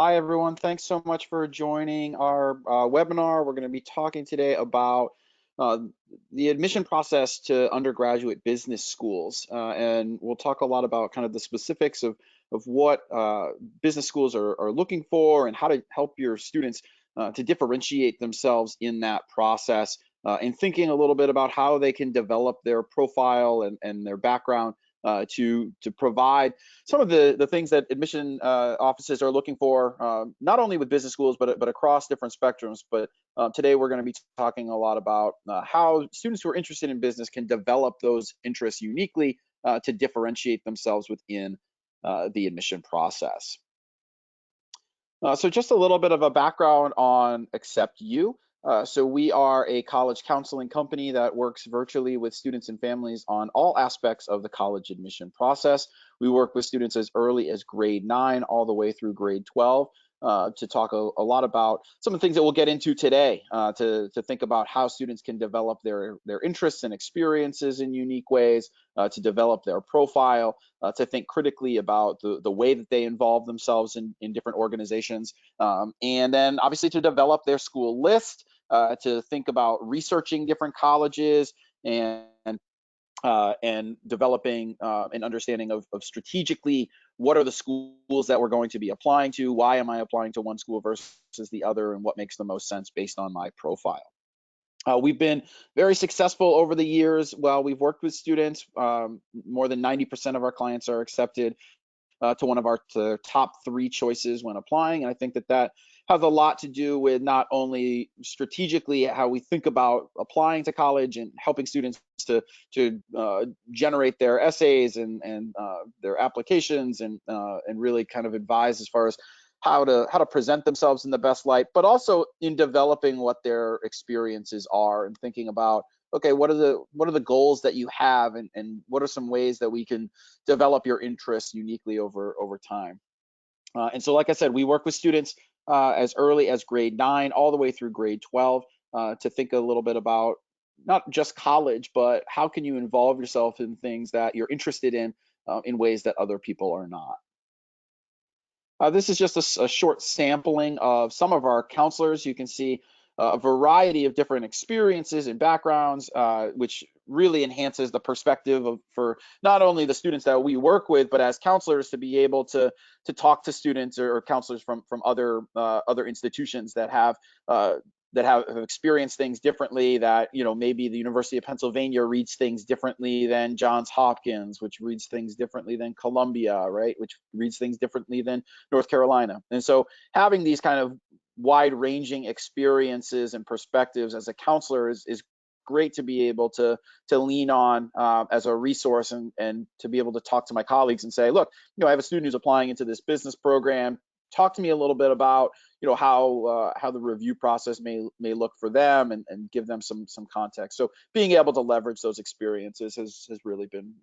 Hi, everyone. Thanks so much for joining our webinar. We're going to be talking today about uh, the admission process to undergraduate business schools. And we'll talk a lot about kind of the specifics of what business schools are looking for and how to help your students to differentiate themselves in that process, and thinking a little bit about how they can develop their profile and their background to provide some of the things that admission offices are looking for, not only with business schools, but across different spectrums. But today we're going to be talking a lot about how students who are interested in business can develop those interests uniquely to differentiate themselves within the admission process. So just a little bit of a background on AcceptU. So we are a college counseling company that works virtually with students and families on all aspects of the college admission process. We work with students as early as grade 9 all the way through grade 12 to talk a lot about some of the things that we'll get into today, to think about how students can develop their interests and experiences in unique ways, to develop their profile, to think critically about the way that they involve themselves in different organizations, and then obviously to develop their school list, to think about researching different colleges and developing an understanding of strategically what are the schools that we're going to be applying to, why am I applying to one school versus the other, and what makes the most sense based on my profile. We've been very successful over the years. While we've worked with students, more than 90% of our clients are accepted to one of our top 3 choices when applying. And I think that has a lot to do with not only strategically how we think about applying to college and helping students to generate their essays and their applications and really kind of advise as far as how to present themselves in the best light, but also in developing what their experiences are and thinking about, okay, what are the goals that you have, and what are some ways that we can develop your interests uniquely over time. And so, like I said, we work with students as early as grade 9 all the way through grade 12 to think a little bit about not just college, but how can you involve yourself in things that you're interested in ways that other people are not. This is just a short sampling of some of our counselors. You can see a variety of different experiences and backgrounds, which really enhances the perspective for not only the students that we work with, but as counselors to be able to talk to students or counselors from other institutions that have experienced things differently, that, maybe the University of Pennsylvania reads things differently than Johns Hopkins, which reads things differently than Columbia, right, which reads things differently than North Carolina. And so having these kind of wide-ranging experiences and perspectives as a counselor is great to be able to lean on as a resource, and to be able to talk to my colleagues and say, look, I have a student who's applying into this business program. Talk to me a little bit about how the review process may look for them, and give them some context. So being able to leverage those experiences has really been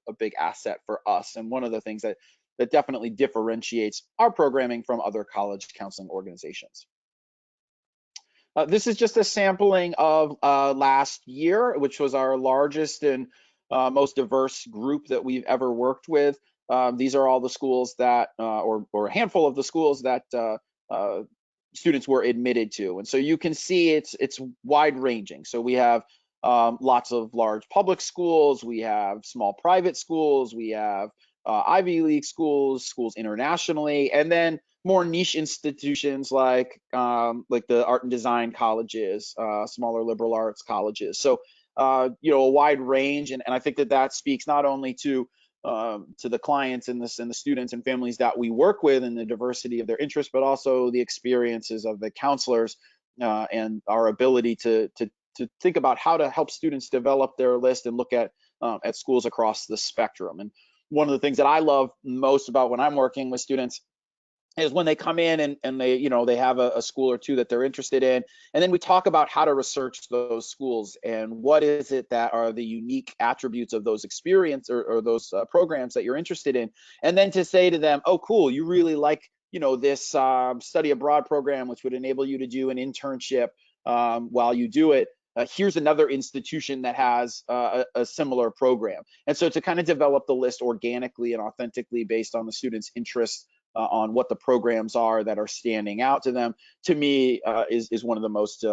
a big asset for us, and one of the things that definitely differentiates our programming from other college counseling organizations. This is just a sampling of last year, which was our largest and most diverse group that we've ever worked with. These are all the schools that, or a handful of the schools that students were admitted to. And so you can see it's wide ranging. So we have lots of large public schools, we have small private schools, we have Ivy League schools internationally, and then more niche institutions like the art and design colleges, smaller liberal arts colleges. So a wide range, and I think that speaks not only to the clients and the students and families that we work with, and the diversity of their interests, but also the experiences of the counselors, and our ability to think about how to help students develop their list and look at schools across the spectrum. And one of the things that I love most about when I'm working with students is when they come in and they have a school or two that they're interested in, and then we talk about how to research those schools and what is it that are the unique attributes of those experience or those programs that you're interested in, and then to say to them, oh cool, you really like this study abroad program, which would enable you to do an internship while you do it. Here's another institution that has a similar program. And so to kind of develop the list organically and authentically based on the student's interests on what the programs are that are standing out to them, to me, is one of the most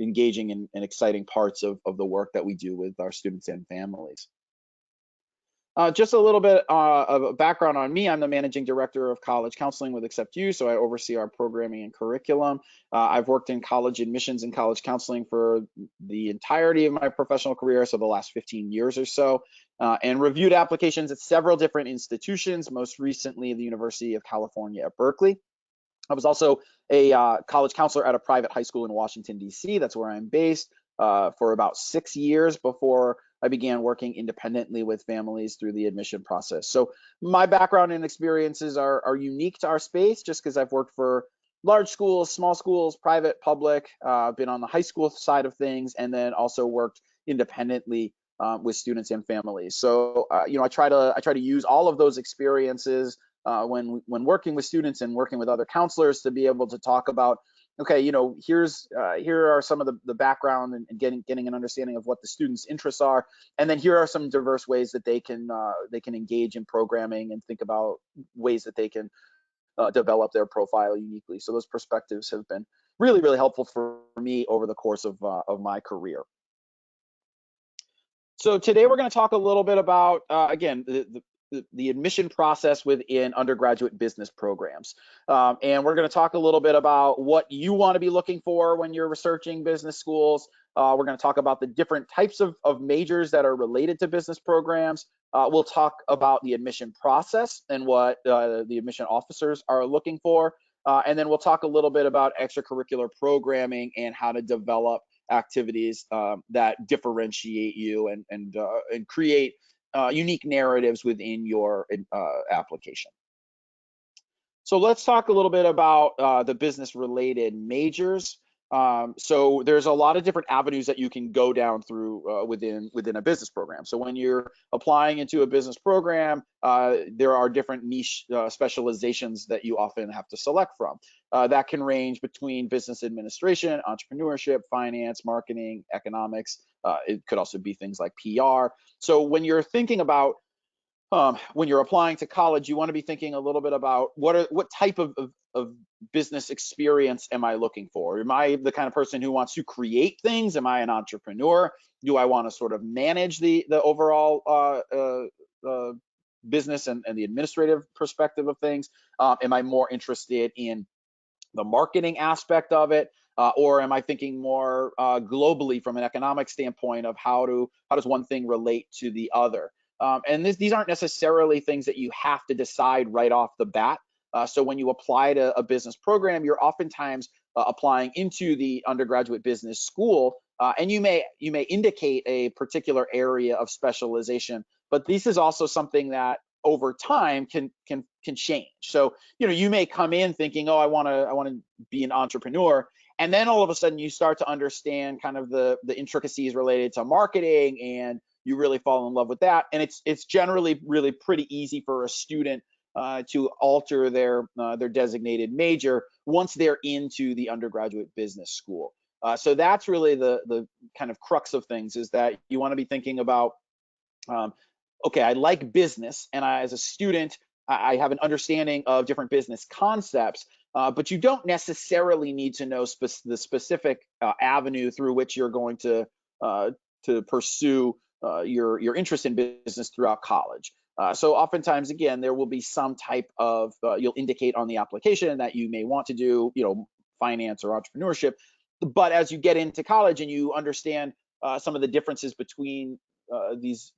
engaging and exciting parts of the work that we do with our students and families. Just a little bit of a background on me. I'm the managing director of college counseling with AcceptU, so I oversee our programming and curriculum. I've worked in college admissions and college counseling for the entirety of my professional career, so the last 15 years or so, and reviewed applications at several different institutions, most recently the University of California at Berkeley. I was also a college counselor at a private high school in Washington, D.C. That's where I'm based, for about 6 years before I began working independently with families through the admission process. So my background and experiences are unique to our space, just because I've worked for large schools, small schools, private, public, been on the high school side of things, and then also worked independently with students and families. So I try to use all of those experiences when working with students and working with other counselors to be able to talk about, okay, here are some of the background and getting an understanding of what the students' interests are, and then here are some diverse ways that they can engage in programming and think about ways that they can develop their profile uniquely. So those perspectives have been really, really helpful for me over the course of my career. So today we're going to talk a little bit about, again, the admission process within undergraduate business programs. And we're going to talk a little bit about what you want to be looking for when you're researching business schools. We're going to talk about the different types of majors that are related to business programs. We'll talk about the admission process and what the admission officers are looking for. And then we'll talk a little bit about extracurricular programming and how to develop activities that differentiate you and create unique narratives within your application. So let's talk a little bit about the business related majors. So there's a lot of different avenues that you can go down through within a business program. So when you're applying into a business program, there are different niche specializations that you often have to select from. That can range between business administration, entrepreneurship, finance, marketing, economics. It could also be things like PR. So when you're thinking about when you're applying to college, you want to be thinking a little bit about what type of business experience am I looking for? Am I the kind of person who wants to create things? Am I an entrepreneur? Do I want to sort of manage the overall business and the administrative perspective of things? Am I more interested in the marketing aspect of it? Or am I thinking more globally from an economic standpoint of how does one thing relate to the other? And these aren't necessarily things that you have to decide right off the bat. So when you apply to a business program, you're oftentimes applying into the undergraduate business school, and you may indicate a particular area of specialization, but this is also something that over time can change. So you may come in thinking, oh, I want to be an entrepreneur, and then all of a sudden you start to understand kind of the intricacies related to marketing, and you really fall in love with that. And it's generally really pretty easy for a student to alter their designated major once they're into the undergraduate business school. So that's really the kind of crux of things, is that you want to be thinking about, okay, I like business, and as a student, I have an understanding of different business concepts, but you don't necessarily need to know the specific avenue through which you're going to pursue your interest in business throughout college. So oftentimes, again, there will be some type of, you'll indicate on the application that you may want to do, finance or entrepreneurship. But as you get into college and you understand some of the differences between these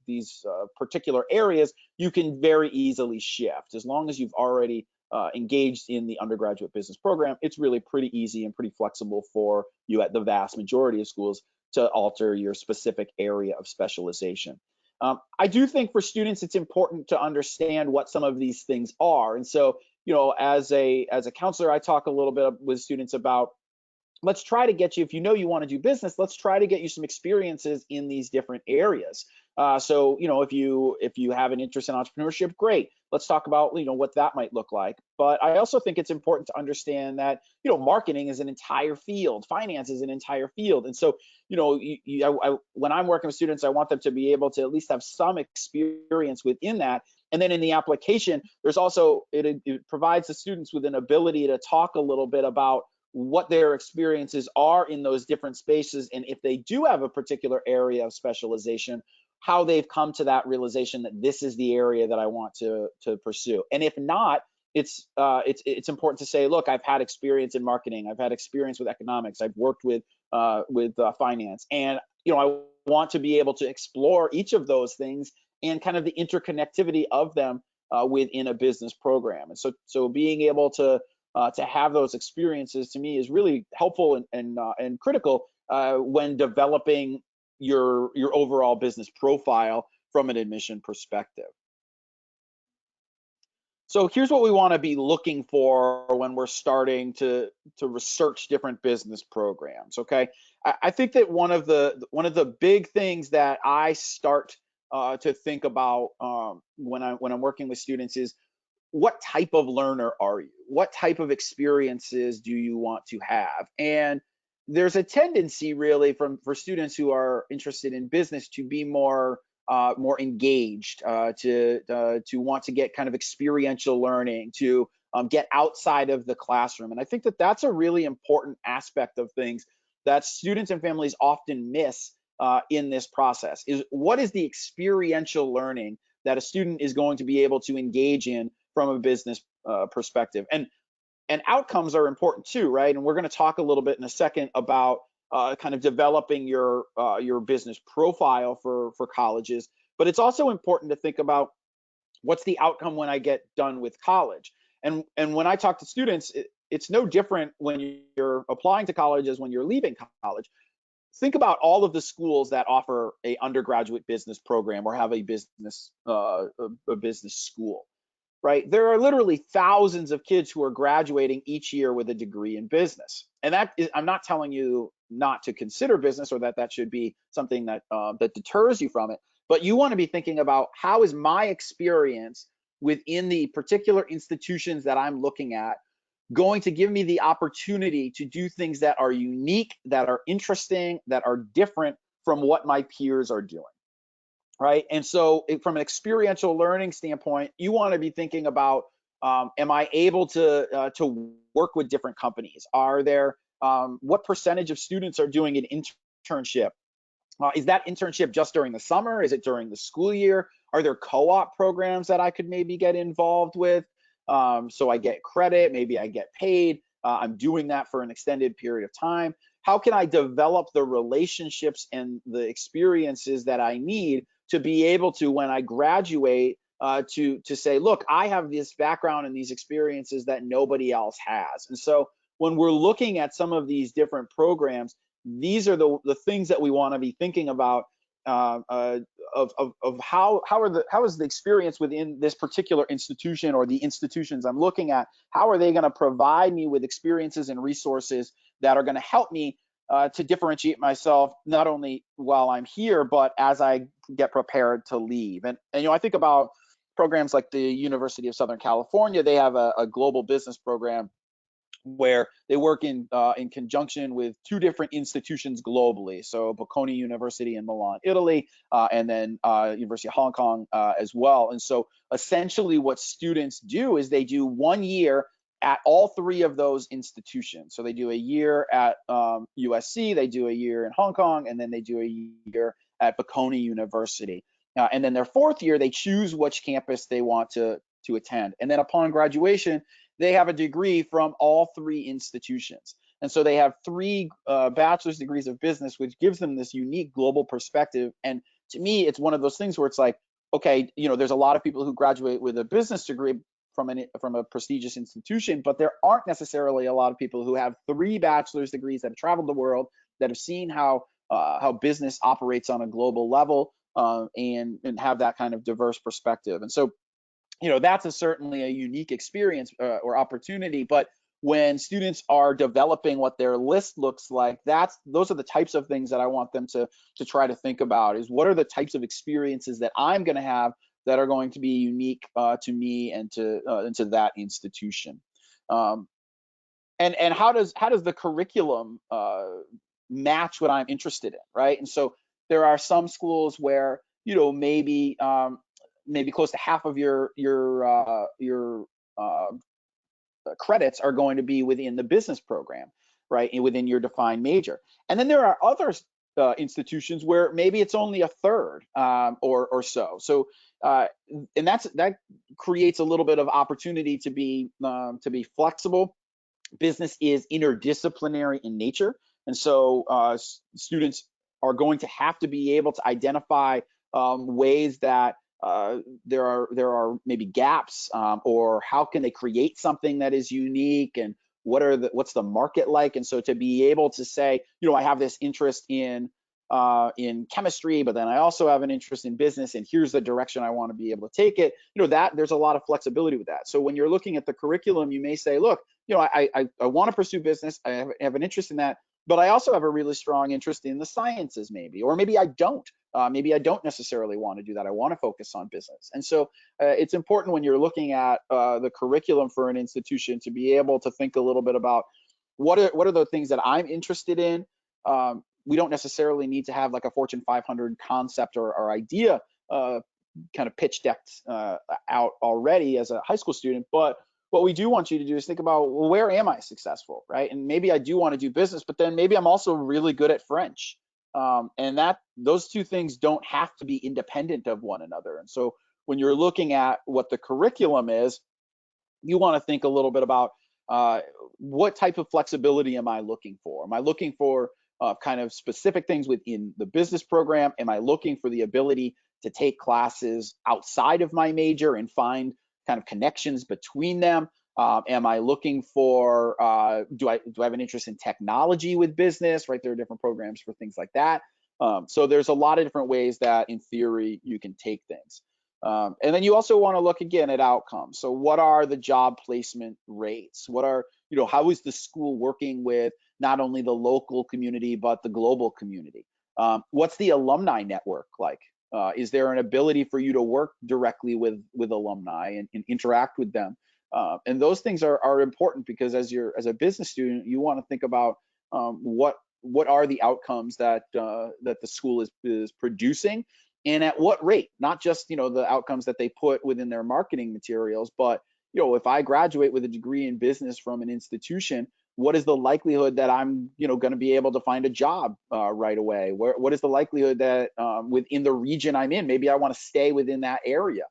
particular areas, you can very easily shift. As long as you've already engaged in the undergraduate business program, it's really pretty easy and pretty flexible for you at the vast majority of schools to alter your specific area of specialization. I do think for students, it's important to understand what some of these things are. And so, as a counselor, I talk a little bit with students about, let's try to get you, if you want to do business, let's try to get you some experiences in these different areas. So, if you have an interest in entrepreneurship, great. Let's talk about, what that might look like. But I also think it's important to understand that, marketing is an entire field, finance is an entire field. And so, when I'm working with students, I want them to be able to at least have some experience within that. And then in the application, there's also, it provides the students with an ability to talk a little bit about what their experiences are in those different spaces, and if they do have a particular area of specialization, how they've come to that realization that this is the area that I want to pursue. And if not, it's important to say, look, I've had experience in marketing, I've had experience with economics, I've worked with finance, and I want to be able to explore each of those things and kind of the interconnectivity of them within a business program. And so being able to have those experiences, to me, is really helpful and critical when developing your overall business profile from an admission perspective. So here's what we want to be looking for when we're starting to research different business programs. Okay, I think that one of the big things that I start to think about when I'm working with students is, what type of learner are you? What type of experiences do you want to have? And there's a tendency, really, for students who are interested in business to be more engaged, to want to get kind of experiential learning, to get outside of the classroom. And I think that that's a really important aspect of things that students and families often miss in this process. Is what is the experiential learning that a student is going to be able to engage in from a business perspective? And outcomes are important too, right? And we're going to talk a little bit in a second about kind of developing your business profile for colleges. But it's also important to think about, what's the outcome when I get done with college? And when I talk to students, it's no different when you're applying to college as when you're leaving college. Think about all of the schools that offer a undergraduate business program or have a business school. Right? There are literally thousands of kids who are graduating each year with a degree in business. And that is, I'm not telling you not to consider business, or that should be something that that deters you from it. But you want to be thinking about, how is my experience within the particular institutions that I'm looking at going to give me the opportunity to do things that are unique, that are interesting, that are different from what my peers are doing. Right? And so from an experiential learning standpoint, you want to be thinking about, am I able to work with different companies? Are there, what percentage of students are doing an internship? Is that internship just during the summer? Is it during the school year? Are there co-op programs that I could maybe get involved with? So I get credit, maybe I get paid. I'm doing that for an extended period of time. How can I develop the relationships and the experiences that I need to be able to, when I graduate, to say, look, I have this background and these experiences that nobody else has? And so when we're looking at some of these different programs, these are the things that we want to be thinking about, of how is the experience within this particular institution, or the institutions I'm looking at, how are they going to provide me with experiences and resources that are going to help me to differentiate myself, not only while I'm here, but as I get prepared to leave. And I think about programs like the University of Southern California. They have a global business program where they work in conjunction with two different institutions globally. So Bocconi University in Milan, Italy, and then University of Hong Kong as well. And so essentially what students do is they do 1 year at all three of those institutions. So they do a year at USC, they do a year in Hong Kong, and then they do a year at Bocconi University. And then their fourth year, they choose which campus they want to attend. And then upon graduation, they have a degree from all three institutions. And so they have 3 bachelor's degrees of business, which gives them this unique global perspective. And to me, it's one of those things where it's like, okay, there's a lot of people who graduate with a business degree from a prestigious institution, but there aren't necessarily a lot of people who have 3 bachelor's degrees that have traveled the world, that have seen how business operates on a global level, and have that kind of diverse perspective. And so, that's certainly a unique experience or opportunity. But when students are developing what their list looks like, those are the types of things that I want them to try to think about, is what are the types of experiences that I'm going to have that are going to be unique to me and to that institution. And how does the curriculum match what I'm interested in, right? And so there are some schools where maybe maybe close to half of your credits are going to be within the business program, right, and within your defined major. And then there are other institutions where maybe it's only a third, or so. So, and that creates a little bit of opportunity to be flexible. Business is interdisciplinary in nature, and so students are going to have to be able to identify ways that there are maybe gaps, or how can they create something that is unique, and what's the market like. And so to be able to say, I have this interest in chemistry, but then I also have an interest in business, and here's the direction I want to be able to take it. That there's a lot of flexibility with that. So when you're looking at the curriculum, you may say, look, I want to pursue business. I have an interest in that, but I also have a really strong interest in the sciences, maybe, or maybe I don't. Maybe I don't necessarily want to do that. I want to focus on business. And so it's important when you're looking at the curriculum for an institution to be able to think a little bit about what are the things that I'm interested in. We don't necessarily need to have like a Fortune 500 concept or idea kind of pitch decked out already as a high school student, but what we do want you to do is think about, well, where am I successful, right? And maybe I do want to do business, but then maybe I'm also really good at French. And those two things don't have to be independent of one another. And so when you're looking at what the curriculum is, you want to think a little bit about what type of flexibility am I looking for? Am I looking for kind of specific things within the business program? Am I looking for the ability to take classes outside of my major and find kind of connections between them? Am I looking for, do I have an interest in technology with business, right? There are different programs for things like that. So there's a lot of different ways that in theory you can take things. And then you also want to look again at outcomes. So what are the job placement rates? How is the school working with not only the local community, but the global community? What's the alumni network like? Is there an ability for you to work directly with alumni and interact with them? And those things are important, because as a business student, you want to think about what are the outcomes that the school is producing, and at what rate. Not just the outcomes that they put within their marketing materials, but if I graduate with a degree in business from an institution, what is the likelihood that I'm going to be able to find a job right away? What is the likelihood that within the region I'm in, maybe I want to stay within that area,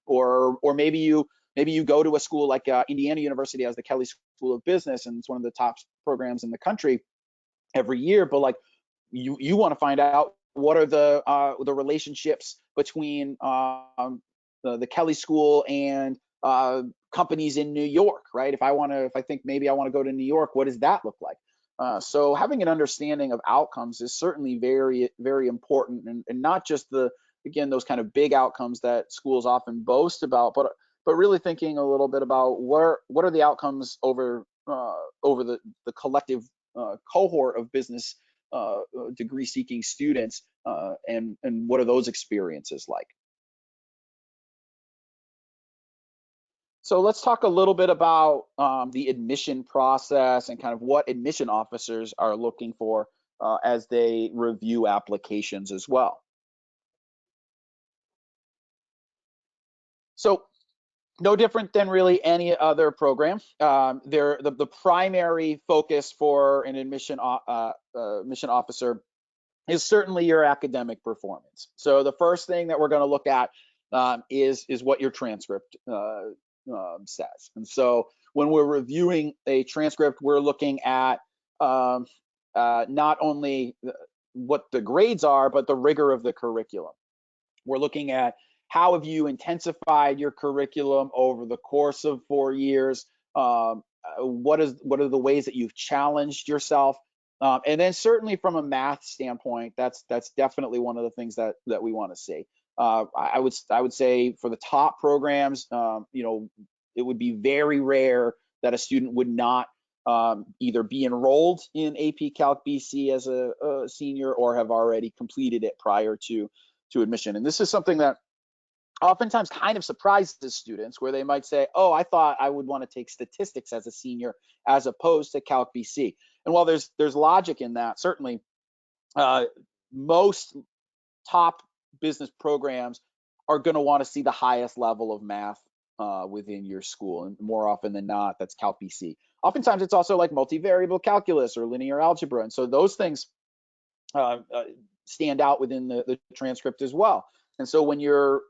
or maybe you go to a school like Indiana University has the Kelley School of Business, and it's one of the top programs in the country every year. But like you want to find out what are the relationships between the Kelley School and companies in New York, right? If I think maybe I want to go to New York, what does that look like? So having an understanding of outcomes is certainly very, very important, and not just those kind of big outcomes that schools often boast about, but really thinking a little bit about what are the outcomes over the collective cohort of business degree-seeking students, and what are those experiences like? So let's talk a little bit about the admission process and kind of what admission officers are looking for as they review applications as well. So no different than really any other program. The primary focus for an admission officer is certainly your academic performance. So the first thing that we're going to look at is what your transcript says. And so when we're reviewing a transcript, we're looking at not only what the grades are, but the rigor of the curriculum. We're looking at how have you intensified your curriculum over the course of 4 years? What are the ways that you've challenged yourself? And then certainly from a math standpoint, that's definitely one of the things that we want to see. I would say for the top programs, it would be very rare that a student would not either be enrolled in AP Calc BC as a senior, or have already completed it prior to admission. And this is something that oftentimes kind of surprises students, where they might say, oh, I thought I would want to take statistics as a senior as opposed to Calc BC. And while there's logic in that, certainly most top business programs are going to want to see the highest level of math within your school, and more often than not, that's Calc BC. Oftentimes, it's also like multivariable calculus or linear algebra, and so those things stand out within the transcript as well. And so when you're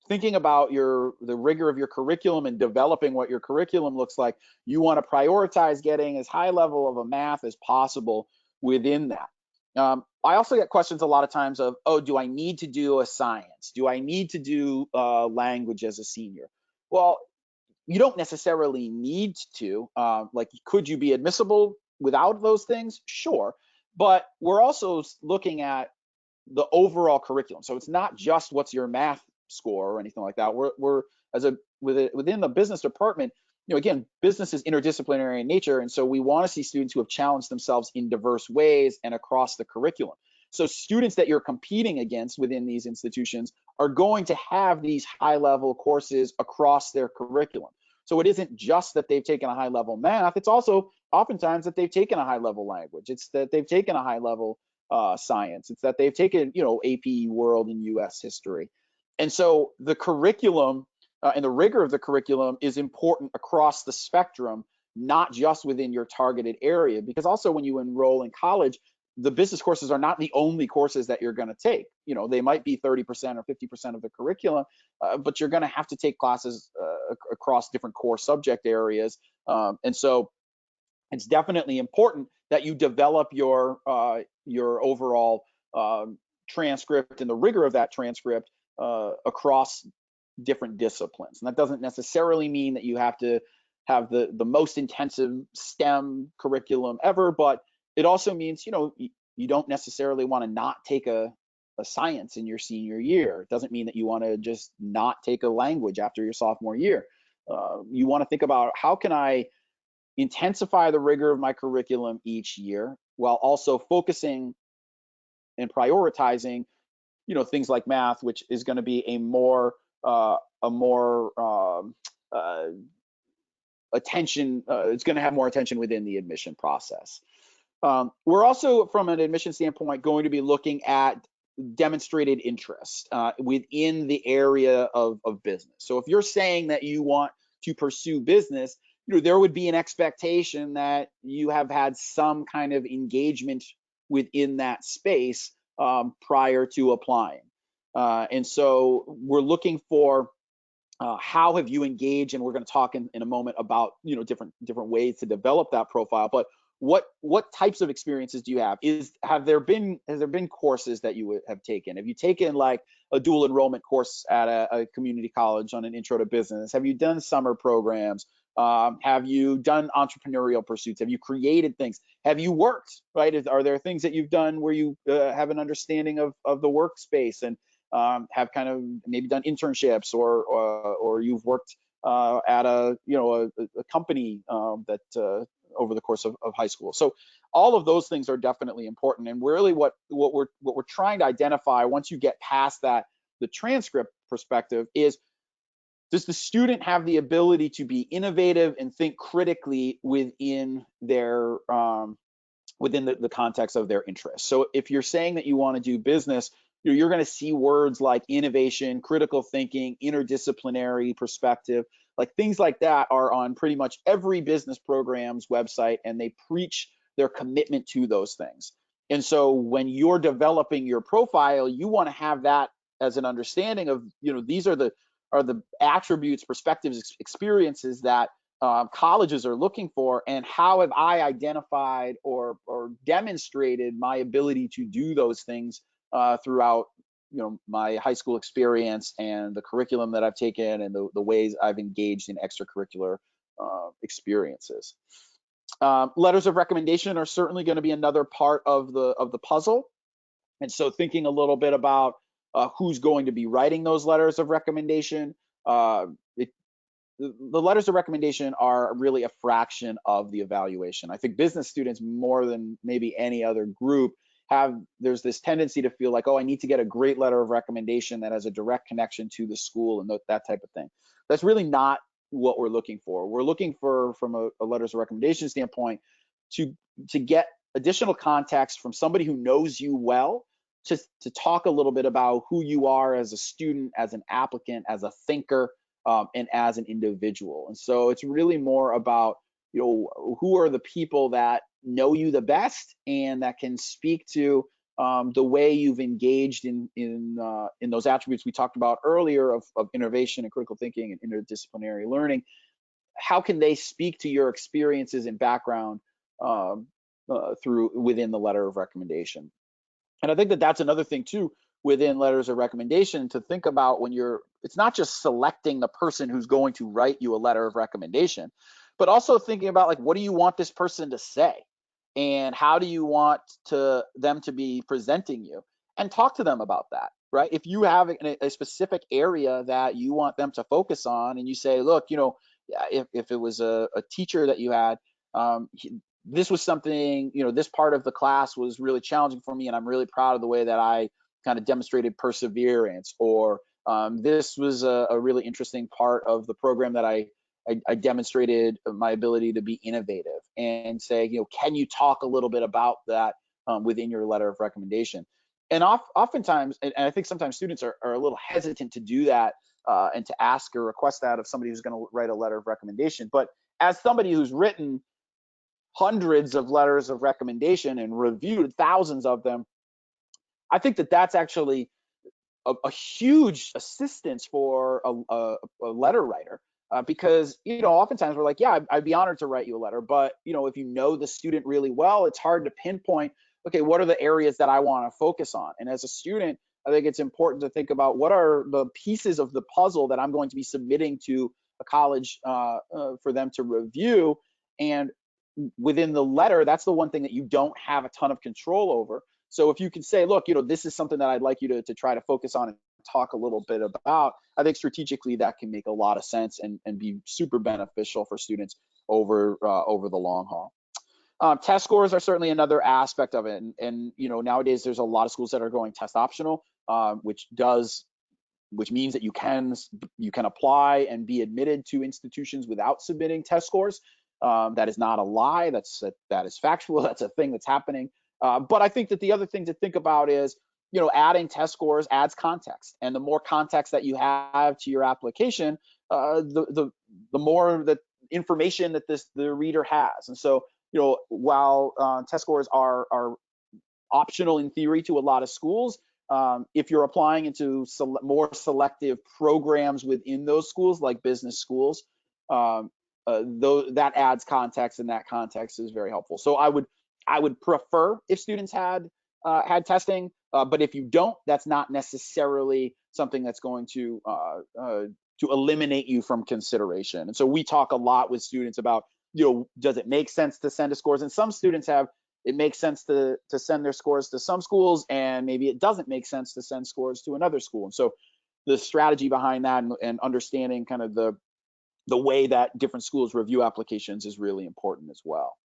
thinking about the rigor of your curriculum and developing what your curriculum looks like, you want to prioritize getting as high level of a math as possible within that. I also get questions a lot of times of, oh, do I need to do a science? Do I need to do language as a senior? Well, you don't necessarily need to. Like, could you be admissible without those things? Sure. But we're also looking at the overall curriculum. So it's not just what's your math score or anything like that. We're within the business department, again, business is interdisciplinary in nature, and so we want to see students who have challenged themselves in diverse ways and across the curriculum. So students that you're competing against within these institutions are going to have these high-level courses across their curriculum. So it isn't just that they've taken a high-level math, it's also oftentimes that they've taken a high-level language. It's that they've taken a high-level science. It's that they've taken, AP World and US history. And so the curriculum and the rigor of the curriculum is important across the spectrum, not just within your targeted area, because also when you enroll in college, the business courses are not the only courses that you're going to take. They might be 30% or 50% of the curriculum, but you're going to have to take classes across different core subject areas. And so it's definitely important that you develop your overall transcript and the rigor of that transcript across different disciplines. And that doesn't necessarily mean that you have to have the most intensive STEM curriculum ever, but it also means, you don't necessarily want to not take a science in your senior year. It doesn't mean that you want to just not take a language after your sophomore year. You want to think about, how can I intensify the rigor of my curriculum each year while also focusing and prioritizing, things like math, which is going to be a more attention. It's going to have more attention within the admission process. We're also, from an admission standpoint, going to be looking at demonstrated interest within the area of business. So if you're saying that you want to pursue business, there would be an expectation that you have had some kind of engagement within that space prior to applying. And so we're looking for how have you engaged, and we're going to talk in a moment about different ways to develop that profile. But what types of experiences do you have? Has there been courses that you have taken? Have you taken like a dual enrollment course at a community college on an intro to business? Have you done summer programs? Have you done entrepreneurial pursuits? Have you created things? Have you worked, right? Are there things that you've done where you have an understanding of the workspace and have kind of maybe done internships, or you've worked at a company that over the course of high school? So all of those things are definitely important, and really what we're trying to identify once you get past that, the transcript perspective, is, does the student have the ability to be innovative and think critically within their within the context of their interests? So if you're saying that you want to do business, you're going to see words like innovation, critical thinking, interdisciplinary perspective, like things like that are on pretty much every business program's website, and they preach their commitment to those things. And so when you're developing your profile, you want to have that as an understanding of, these are the attributes, perspectives, experiences that colleges are looking for, and how have I identified or demonstrated my ability to do those things throughout my high school experience and the curriculum that I've taken and the ways I've engaged in extracurricular experiences. Letters of recommendation are certainly going to be another part of the puzzle, and so thinking a little bit about who's going to be writing those letters of recommendation. The letters of recommendation are really a fraction of the evaluation. I think business students, more than maybe any other group, there's this tendency to feel like, oh, I need to get a great letter of recommendation that has a direct connection to the school and that type of thing. That's really not what we're looking for. We're looking for, from a letters of recommendation standpoint, to get additional context from somebody who knows you well, to talk a little bit about who you are as a student, as an applicant, as a thinker, and as an individual. And so it's really more about, who are the people that know you the best and that can speak to the way you've engaged in those attributes we talked about earlier of innovation and critical thinking and interdisciplinary learning. How can they speak to your experiences and background within the letter of recommendation? And I think that that's another thing too within letters of recommendation to think about when it's not just selecting the person who's going to write you a letter of recommendation, but also thinking about, like, what do you want this person to say? And how do you want them to be presenting you? And talk to them about that, right? If you have a specific area that you want them to focus on, and you say, look, if it was a teacher that you had, this was something, this part of the class was really challenging for me, and I'm really proud of the way that I kind of demonstrated perseverance, or this was a really interesting part of the program that I demonstrated my ability to be innovative, and say, can you talk a little bit about that within your letter of recommendation? And oftentimes, and I think sometimes students are a little hesitant to do that and to ask or request that of somebody who's going to write a letter of recommendation. But as somebody who's written hundreds of letters of recommendation and reviewed thousands of them, I think that that's actually a huge assistance for a letter writer, because oftentimes we're like, yeah, I'd be honored to write you a letter, but if you know the student really well, it's hard to pinpoint, okay, what are the areas that I want to focus on? And as a student, I think it's important to think about what are the pieces of the puzzle that I'm going to be submitting to a college for them to review. And within the letter, that's the one thing that you don't have a ton of control over. So if you can say, look, this is something that I'd like you to try to focus on and talk a little bit about, I think strategically that can make a lot of sense and be super beneficial for students over the long haul. Test scores are certainly another aspect of it. And nowadays there's a lot of schools that are going test optional, which means that you can apply and be admitted to institutions without submitting test scores. That is not a lie. That is factual. That's a thing that's happening. But I think that the other thing to think about is, adding test scores adds context, and the more context that you have to your application, the more the information that the reader has. And so, while test scores are optional in theory to a lot of schools, if you're applying into more selective programs within those schools, like business schools, that adds context, and that context is very helpful. So I would prefer if students had testing, but if you don't, that's not necessarily something that's going to eliminate you from consideration. And so we talk a lot with students about, does it make sense to send a scores? And some students it makes sense to send their scores to some schools, and maybe it doesn't make sense to send scores to another school. And so the strategy behind that and understanding kind of the way that different schools review applications is really important as well.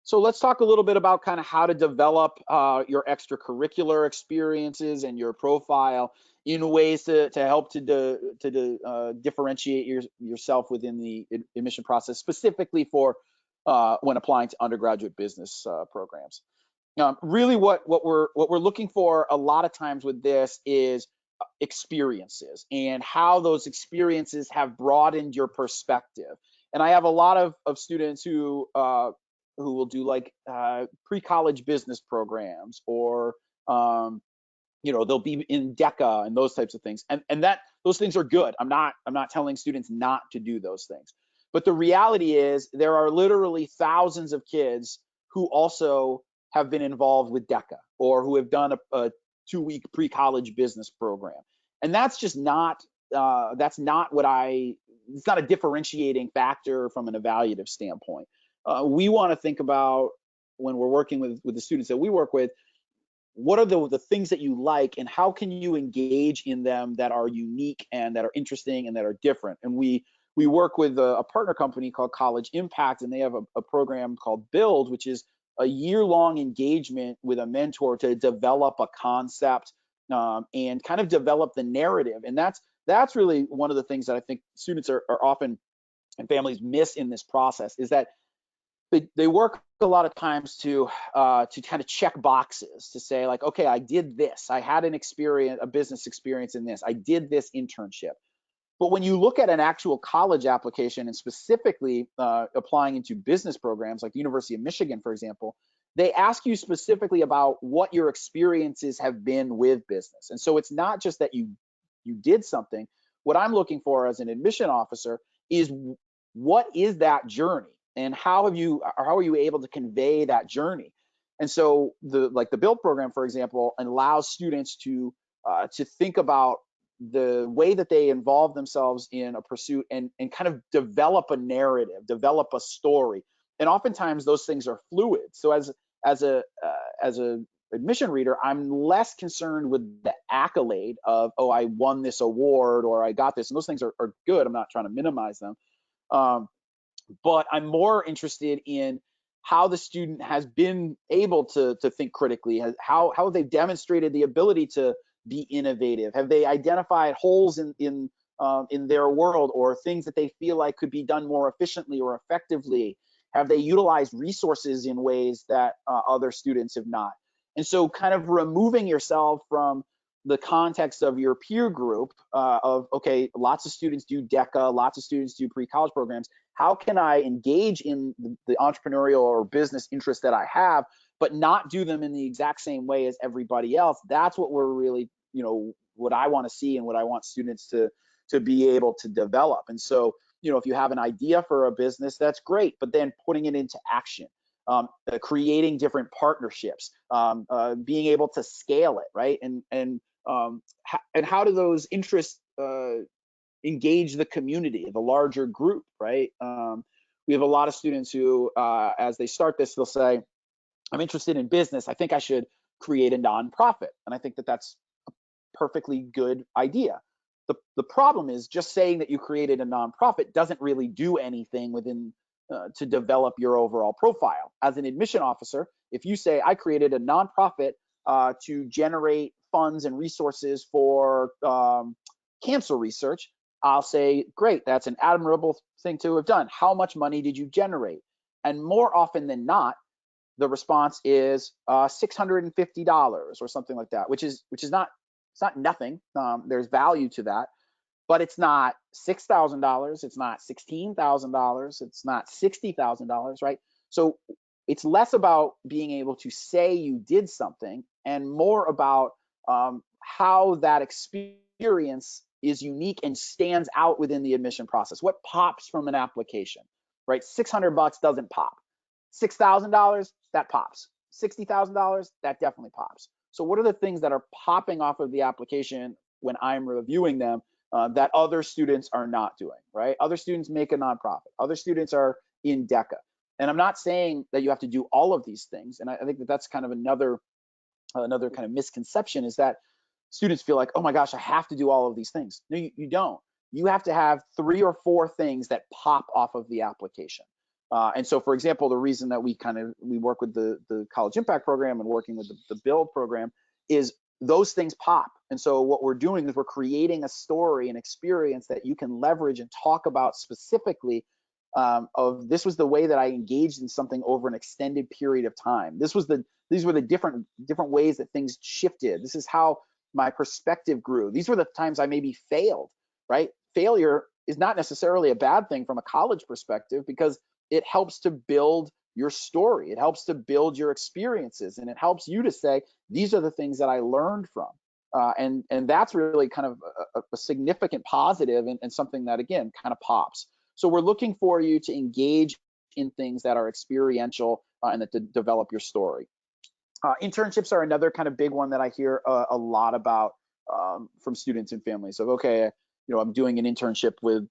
So let's talk a little bit about kind of how to develop your extracurricular experiences and your profile in ways to help to differentiate yourself within the admission process, specifically for when applying to undergraduate business programs. Really, what we're looking for a lot of times with this is experiences, and how those experiences have broadened your perspective. And I have a lot of students who will do like pre-college business programs, or they'll be in DECA and those types of things. And those things are good. I'm not telling students not to do those things. But the reality is there are literally thousands of kids who also have been involved with DECA, or who have done a 2-week pre-college business program. And that's just not, it's not a differentiating factor from an evaluative standpoint. We want to think about, when we're working with the students that we work with, what are the things that you like, and how can you engage in them that are unique and that are interesting and that are different. And we work with a partner company called College Impact, and they have a program called Build, which is a year-long engagement with a mentor to develop a concept and kind of develop the narrative. And that's really one of the things that I think students are often, and families miss in this process, is that they work a lot of times to kind of check boxes to say like, okay, I did this, I had an experience, a business experience in this, I did this internship. But when you look at an actual college application, and specifically applying into business programs like the University of Michigan, for example, they ask you specifically about what your experiences have been with business. And so it's not just that you did something. What I'm looking for as an admission officer is, what is that journey, and how are you able to convey that journey? And so the build program, for example, allows students to think about the way that they involve themselves in a pursuit, and kind of develop a narrative, develop a story. And oftentimes those things are fluid. So as a admission reader, I'm less concerned with the accolade of, oh, I won this award or I got this. And those things are good. I'm not trying to minimize them. But I'm more interested in how the student has been able to think critically, how they've demonstrated the ability to be innovative. Have they identified holes in their world, or things that they feel like could be done more efficiently or effectively? Have they utilized resources in ways that other students have not? And so kind of removing yourself from the context of your peer group of, okay, lots of students do DECA, lots of students do pre-college programs. How can I engage in the entrepreneurial or business interests that I have, but not do them in the exact same way as everybody else? That's what we're really, what I want to see, and what I want students to be able to develop. And so, if you have an idea for a business, that's great, but then putting it into action, creating different partnerships, being able to scale it, right? And how do those interests engage the community, the larger group, right? We have a lot of students who, as they start this, they'll say, I'm interested in business, I think I should create a nonprofit. And I think that that's a perfectly good idea. The problem is, just saying that you created a nonprofit doesn't really do anything within to develop your overall profile. As an admission officer, if you say, I created a nonprofit to generate funds and resources for cancer research, I'll say, great, that's an admirable thing to have done. How much money did you generate? And more often than not, the response is $650 or something like that, which is not, it's not nothing. There's value to that, but it's not $6,000. It's not $16,000. It's not $60,000, right? So it's less about being able to say you did something, and more about how that experience is unique and stands out within the admission process. What pops from an application, right? $600 doesn't pop. $6,000, that pops. $60,000, that definitely pops. So what are the things that are popping off of the application when I'm reviewing them that other students are not doing, right? Other students make a nonprofit. Other students are in DECA. And I'm not saying that you have to do all of these things. And I think that that's kind of another kind of misconception, is that students feel like, oh my gosh, I have to do all of these things. No, you don't. You have to have 3 or 4 things that pop off of the application. And so, for example, the reason that we work with the College Impact Program and working with the Build program is those things pop. And so what we're doing is we're creating a story, an experience that you can leverage and talk about specifically, of this was the way that I engaged in something over an extended period of time. These were the different ways that things shifted. This is how my perspective grew. These were the times I maybe failed, right? Failure is not necessarily a bad thing from a college perspective, because it helps to build your story. It helps to build your experiences, and it helps you to say, these are the things that I learned from. And that's really kind of a significant positive, and something that, again, kind of pops. So we're looking for you to engage in things that are experiential and that develop your story. Internships are another kind of big one that I hear a lot about from students and families. Of, okay, I'm doing an internship with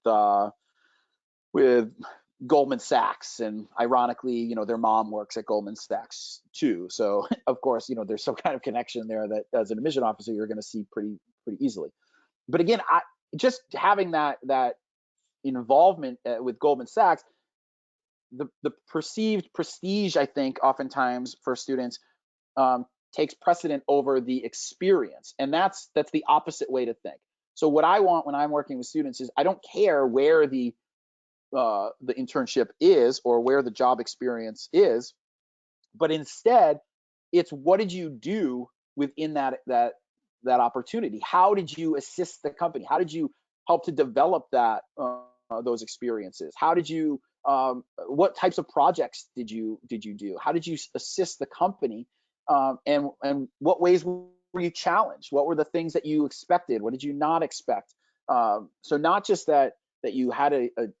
Goldman Sachs, and ironically, their mom works at Goldman Sachs too. So of course, there's some kind of connection there that, as an admission officer, you're going to see pretty easily. But again, just having that involvement with Goldman Sachs, the perceived prestige, I think, oftentimes for students takes precedent over the experience, and that's the opposite way to think. So what I want when I'm working with students is, I don't care where the the internship is or where the job experience is, but instead it's what did you do within that opportunity? How did you assist the company? How did you help to develop those experiences? How did you what types of projects did you do? How did you assist the company? And what ways were you challenged? What were the things that you expected? What did you not expect? So not just that you had an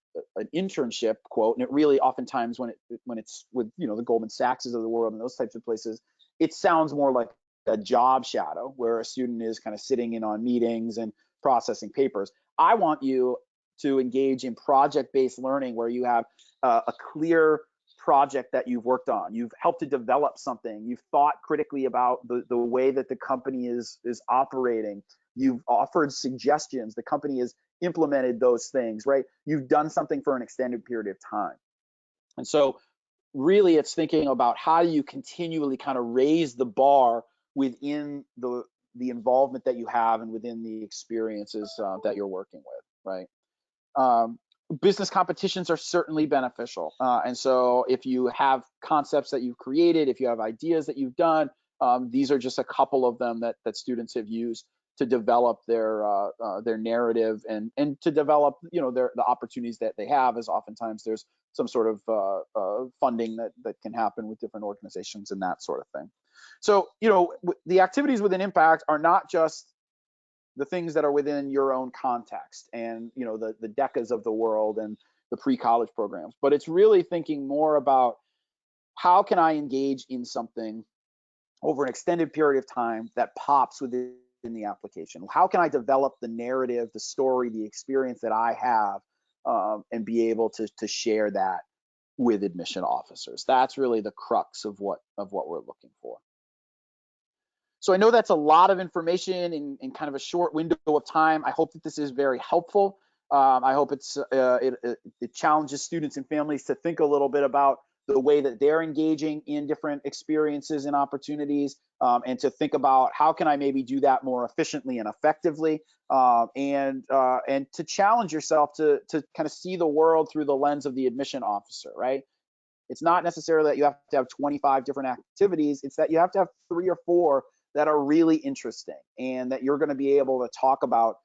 internship quote, and it really oftentimes when it's with the Goldman Sachs's of the world and those types of places, it sounds more like a job shadow where a student is kind of sitting in on meetings and processing papers. I want you to engage in project-based learning where you have a clear project that you've worked on. You've helped to develop something. You've thought critically about the way that the company is operating. You've offered suggestions. The company has implemented those things, right? You've done something for an extended period of time. And so really it's thinking about how do you continually kind of raise the bar within the involvement that you have and within the experiences that you're working with, right? Business competitions are certainly beneficial. And so if you have concepts that you've created, if you have ideas that you've done, these are just a couple of them that students have used to develop their narrative and to develop the opportunities that they have, as oftentimes there's some sort of funding that can happen with different organizations and that sort of thing. So the activities within Impact are not just the things that are within your own context and the DECAs of the world and the pre-college programs, but it's really thinking more about how can I engage in something over an extended period of time that pops within the application. How can I develop the narrative, the story, the experience that I have, and be able to share that with admission officers? That's really the crux of what we're looking for. So I know that's a lot of information in kind of a short window of time. I hope that this is very helpful. I hope it challenges students and families to think a little bit about the way that they're engaging in different experiences and opportunities, and to think about how can I maybe do that more efficiently and effectively, and to challenge yourself to kind of see the world through the lens of the admission officer, right? It's not necessarily that you have to have 25 different activities. It's that you have to have 3 or 4 that are really interesting and that you're going to be able to talk about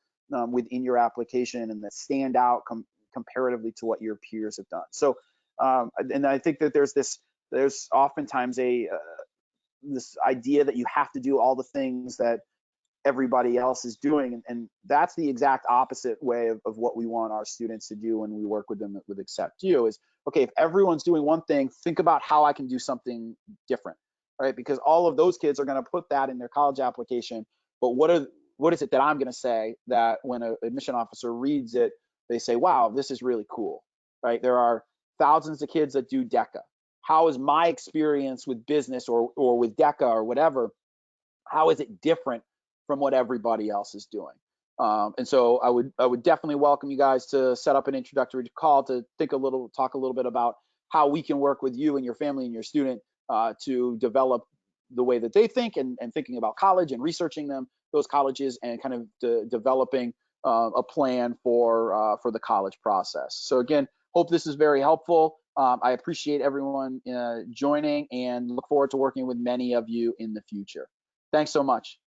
within your application and that stand out comparatively to what your peers have done. So, and I think that there's oftentimes this idea that you have to do all the things that everybody else is doing, and that's the exact opposite way of what we want our students to do when we work with them with Accept You is, okay, if everyone's doing one thing, think about how I can do something different, right? Because all of those kids are going to put that in their college application, but what is it that I'm going to say that when an admission officer reads it, they say, wow, this is really cool, right? There are thousands of kids that do DECA. How is my experience with business or with DECA or whatever, how is it different from what everybody else is doing? And so I would definitely welcome you guys to set up an introductory call to talk a little bit about how we can work with you and your family and your student to develop the way that they think and thinking about college and researching those colleges and kind of developing a plan for the college process. So again, hope this is very helpful. I appreciate everyone joining and look forward to working with many of you in the future. Thanks so much.